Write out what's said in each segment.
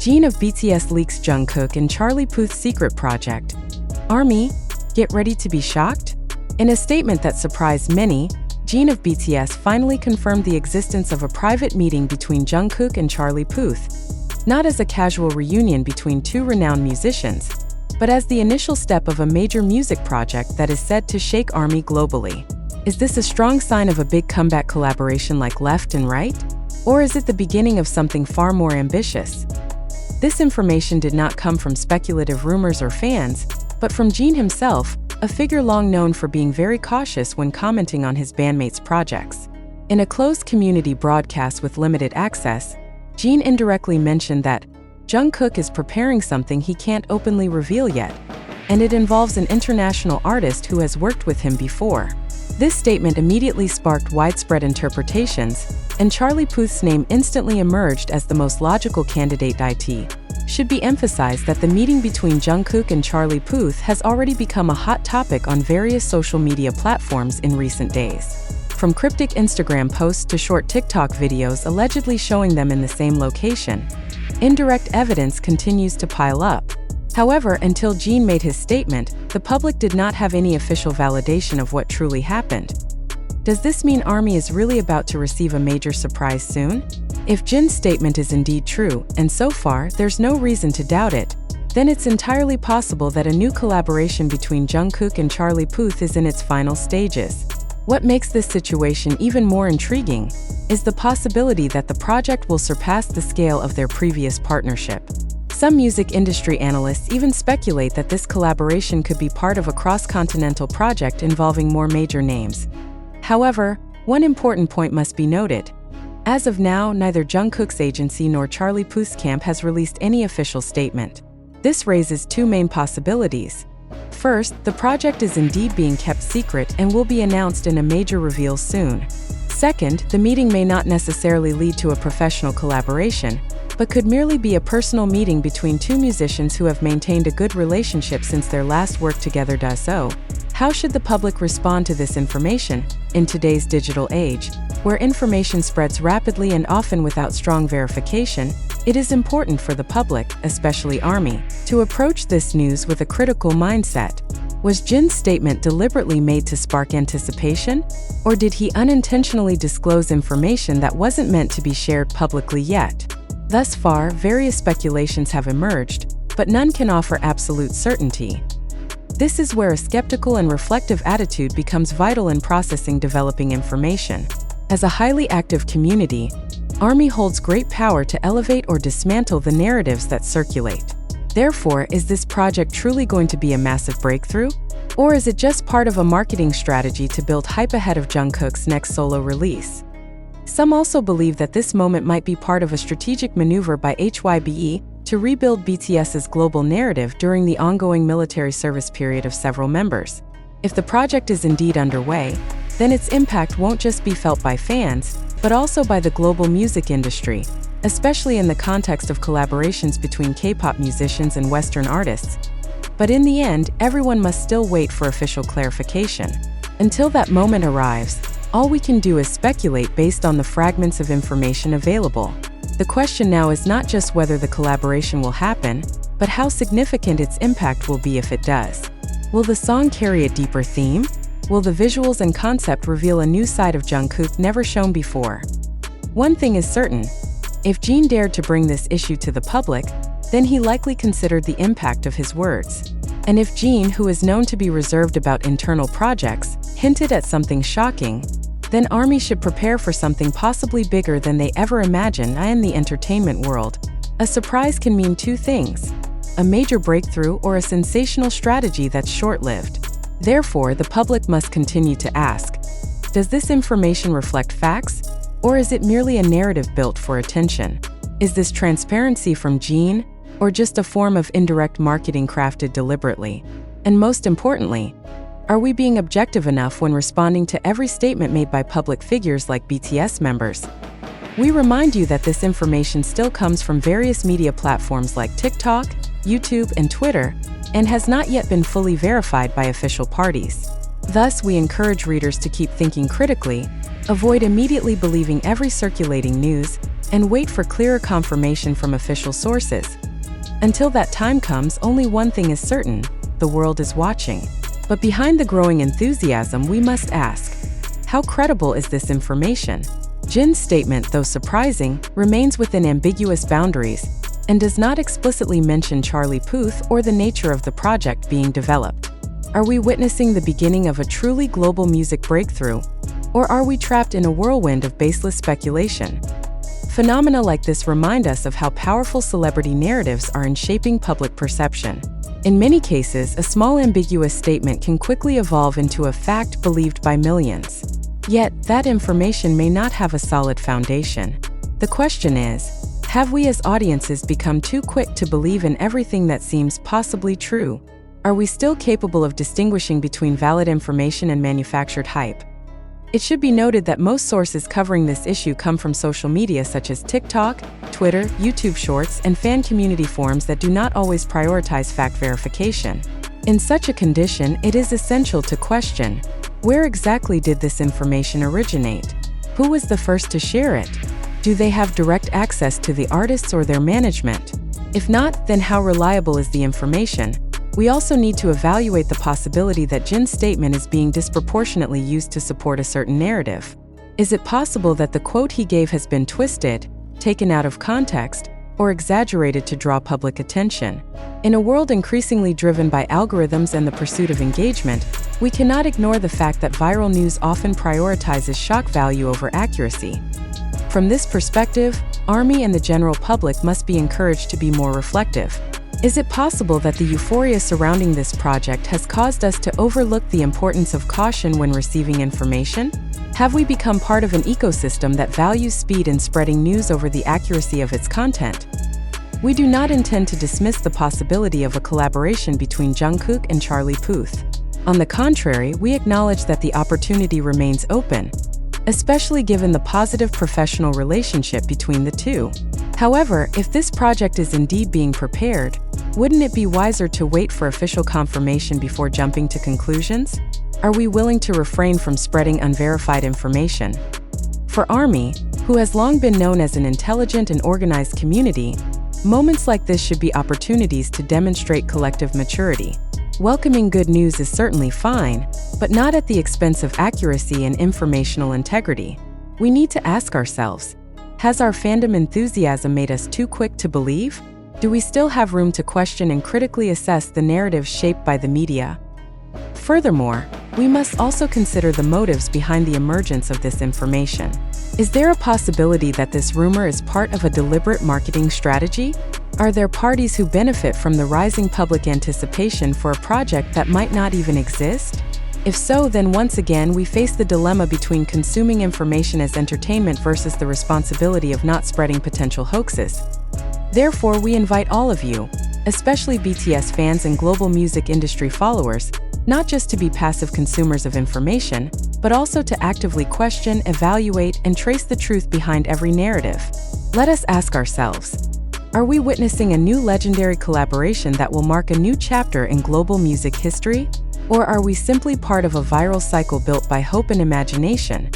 Jin of BTS leaks Jungkook and Charlie Puth's secret project. ARMY, get ready to be shocked? In a statement that surprised many, Jin of BTS finally confirmed the existence of a private meeting between Jungkook and Charlie Puth, not as a casual reunion between two renowned musicians, but as the initial step of a major music project that is said to shake ARMY globally. Is this a strong sign of a big comeback collaboration like Left and Right? Or is it the beginning of something far more ambitious? This information did not come from speculative rumors or fans, but from Jin himself, a figure long known for being very cautious when commenting on his bandmates' projects. In a closed community broadcast with limited access, Jin indirectly mentioned that Jungkook is preparing something he can't openly reveal yet, and it involves an international artist who has worked with him before. This statement immediately sparked widespread interpretations, and Charlie Puth's name instantly emerged as the most logical candidate. It should be emphasized that the meeting between Jungkook and Charlie Puth has already become a hot topic on various social media platforms in recent days. From cryptic Instagram posts to short TikTok videos allegedly showing them in the same location, indirect evidence continues to pile up. However, until Jin made his statement, the public did not have any official validation of what truly happened. Does this mean ARMY is really about to receive a major surprise soon? If Jin's statement is indeed true, and so far there's no reason to doubt it, then it's entirely possible that a new collaboration between Jungkook and Charlie Puth is in its final stages. What makes this situation even more intriguing is the possibility that the project will surpass the scale of their previous partnership. Some music industry analysts even speculate that this collaboration could be part of a cross-continental project involving more major names. However, one important point must be noted. As of now, neither Jungkook's agency nor Charlie Puth's camp has released any official statement. This raises two main possibilities. First, the project is indeed being kept secret and will be announced in a major reveal soon. Second, the meeting may not necessarily lead to a professional collaboration, but could merely be a personal meeting between two musicians who have maintained a good relationship since their last work together. So, how should the public respond to this information? In today's digital age, where information spreads rapidly and often without strong verification, it is important for the public, especially ARMY, to approach this news with a critical mindset. Was Jin's statement deliberately made to spark anticipation? Or did he unintentionally disclose information that wasn't meant to be shared publicly yet? Thus far, various speculations have emerged, but none can offer absolute certainty. This is where a skeptical and reflective attitude becomes vital in processing developing information. As a highly active community, ARMY holds great power to elevate or dismantle the narratives that circulate. Therefore, is this project truly going to be a massive breakthrough? Or is it just part of a marketing strategy to build hype ahead of Jungkook's next solo release? Some also believe that this moment might be part of a strategic maneuver by HYBE to rebuild BTS's global narrative during the ongoing military service period of several members. If the project is indeed underway, then its impact won't just be felt by fans, but also by the global music industry, especially in the context of collaborations between K-pop musicians and Western artists. But in the end, everyone must still wait for official clarification. Until that moment arrives, all we can do is speculate based on the fragments of information available. The question now is not just whether the collaboration will happen, but how significant its impact will be if it does. Will the song carry a deeper theme? Will the visuals and concept reveal a new side of Jungkook never shown before? One thing is certain. If Jin dared to bring this issue to the public, then he likely considered the impact of his words. And if Jin, who is known to be reserved about internal projects, hinted at something shocking, then ARMY should prepare for something possibly bigger than they ever imagined. In the entertainment world, a surprise can mean two things: a major breakthrough or a sensational strategy that's short-lived. Therefore, the public must continue to ask, does this information reflect facts, or is it merely a narrative built for attention? Is this transparency from Jin, or just a form of indirect marketing crafted deliberately? And most importantly, are we being objective enough when responding to every statement made by public figures like BTS members? We remind you that this information still comes from various media platforms like TikTok, YouTube, and Twitter, and has not yet been fully verified by official parties. Thus, we encourage readers to keep thinking critically, avoid immediately believing every circulating news, and wait for clearer confirmation from official sources. Until that time comes, only one thing is certain: the world is watching. But behind the growing enthusiasm, we must ask, how credible is this information? Jin's statement, though surprising, remains within ambiguous boundaries and does not explicitly mention Charlie Puth or the nature of the project being developed. Are we witnessing the beginning of a truly global music breakthrough, or are we trapped in a whirlwind of baseless speculation? Phenomena like this remind us of how powerful celebrity narratives are in shaping public perception. In many cases, a small ambiguous statement can quickly evolve into a fact believed by millions. Yet, that information may not have a solid foundation. The question is, have we as audiences become too quick to believe in everything that seems possibly true? Are we still capable of distinguishing between valid information and manufactured hype? It should be noted that most sources covering this issue come from social media such as TikTok, Twitter, YouTube Shorts, and fan community forums that do not always prioritize fact verification. In such a condition, it is essential to question, where exactly did this information originate? Who was the first to share it? Do they have direct access to the artists or their management? If not, then how reliable is the information? We also need to evaluate the possibility that Jin's statement is being disproportionately used to support a certain narrative. Is it possible that the quote he gave has been twisted, taken out of context, or exaggerated to draw public attention? In a world increasingly driven by algorithms and the pursuit of engagement, we cannot ignore the fact that viral news often prioritizes shock value over accuracy. From this perspective, ARMY and the general public must be encouraged to be more reflective. Is it possible that the euphoria surrounding this project has caused us to overlook the importance of caution when receiving information? Have we become part of an ecosystem that values speed in spreading news over the accuracy of its content? We do not intend to dismiss the possibility of a collaboration between Jungkook and Charlie Puth. On the contrary, we acknowledge that the opportunity remains open, especially given the positive professional relationship between the two. However, if this project is indeed being prepared, wouldn't it be wiser to wait for official confirmation before jumping to conclusions? Are we willing to refrain from spreading unverified information? For ARMY, who has long been known as an intelligent and organized community, moments like this should be opportunities to demonstrate collective maturity. Welcoming good news is certainly fine, but not at the expense of accuracy and informational integrity. We need to ask ourselves, has our fandom enthusiasm made us too quick to believe? Do we still have room to question and critically assess the narratives shaped by the media? Furthermore, we must also consider the motives behind the emergence of this information. Is there a possibility that this rumor is part of a deliberate marketing strategy? Are there parties who benefit from the rising public anticipation for a project that might not even exist? If so, then once again we face the dilemma between consuming information as entertainment versus the responsibility of not spreading potential hoaxes. Therefore, we invite all of you, especially BTS fans and global music industry followers, not just to be passive consumers of information, but also to actively question, evaluate, and trace the truth behind every narrative. Let us ask ourselves, are we witnessing a new legendary collaboration that will mark a new chapter in global music history? Or are we simply part of a viral cycle built by hope and imagination?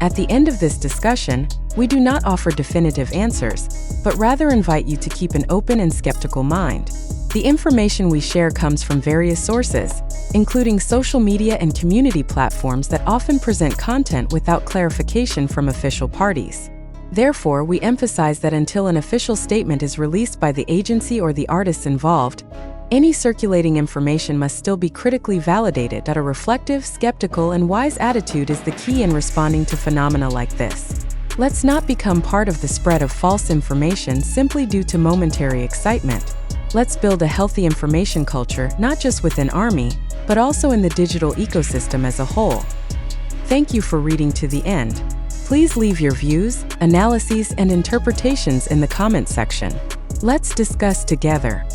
At the end of this discussion, we do not offer definitive answers, but rather invite you to keep an open and skeptical mind. The information we share comes from various sources, including social media and community platforms that often present content without clarification from official parties. Therefore, we emphasize that until an official statement is released by the agency or the artists involved, any circulating information must still be critically validated. A reflective, skeptical, and wise attitude is the key in responding to phenomena like this. Let's not become part of the spread of false information simply due to momentary excitement. Let's build a healthy information culture, not just within ARMY, but also in the digital ecosystem as a whole. Thank you for reading to the end. Please leave your views, analyses, and interpretations in the comment section. Let's discuss together.